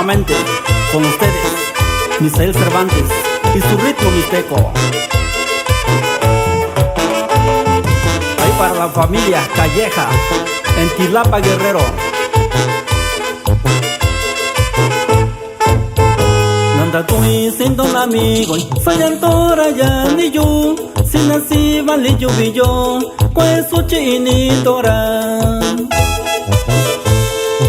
nuevamente con ustedes, Misael Cervantes y su ritmo mixteco. Ahí para la familia Calleja, en Tilapa, Guerrero. Nanda tui siendo un amigo, sayantora ya ni yo, si nací vale yo vi yo, pues su chini tora.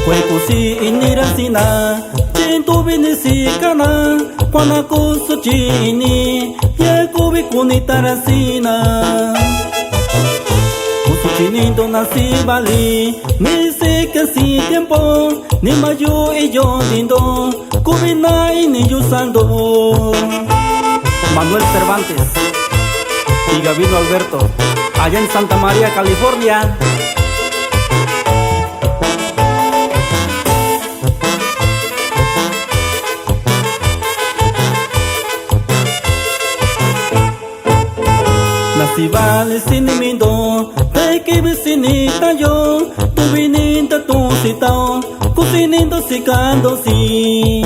Kuekusi inira sina, chintu binisi kana, kwanaku su chini, yekubi kunitara sina. Kusu chini do nasi bali, ni sé que si tiempo, ni mayo y yo lindo, kubina y ni yusando. Manuel Cervantes y Gabino Alberto, allá en Santa María, California. Si vale sinimindo, te que vicinita yo, tu vinita tu citao, cocinindo sicando si.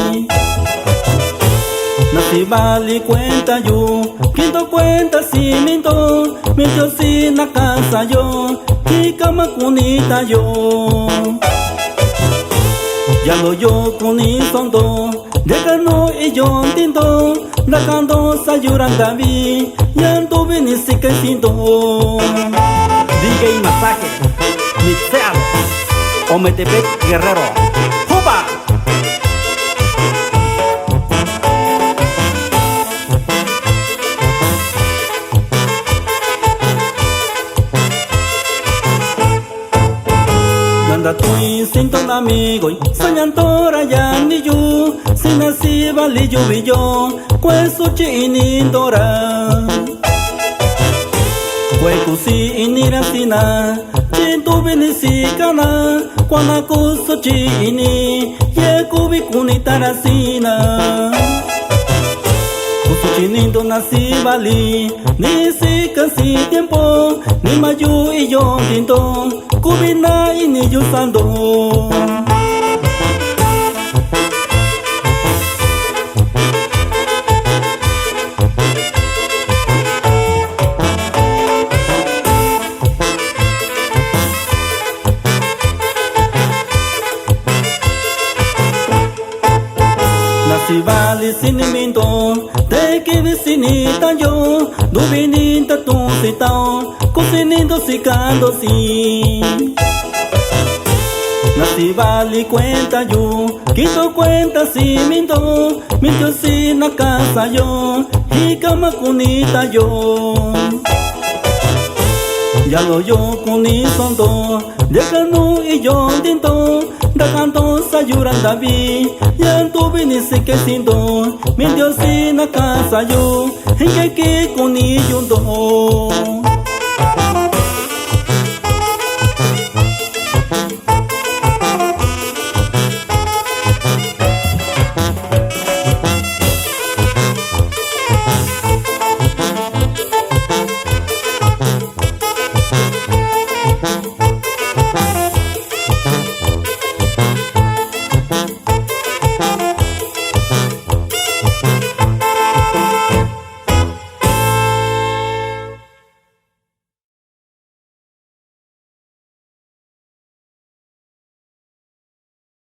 Nasi vale cuenta yo, quinto cuenta si minto, mi yo si na casa yo, y cama cunita yo. Ya lo yo cunisondo, llegando y yo tinto, dejando sayuran David, ya tu vinisi que siento. DJ Masaje, Mixeado, Ometepec, Guerrero. ¡Juba! Nanda tui siento un amigo, sayantora ya ni yo, si nací vale yo vi yo, pues su chini dora. Kuekusi inira sina, chintu binisi kana, kwanaku su chini, yekubi kunitara sina. Kusu chini do nasi bali, ni si casi tiempo, ni mayo y yo tinto, kubina y ni yusando. Si vale sinimindo, te que vicinita yo, do vinita tu citao, cocinindo sicando si. Nasi vale cuenta yo, quito cuenta si minto, minto si na casa yo, y cama cunita yo. Ya lo yo cunisondo, llegando y yo tinto, dejando sayuran David, ya tu vinisi que siento, mi Dios si na casa yo, en que con ellos dos.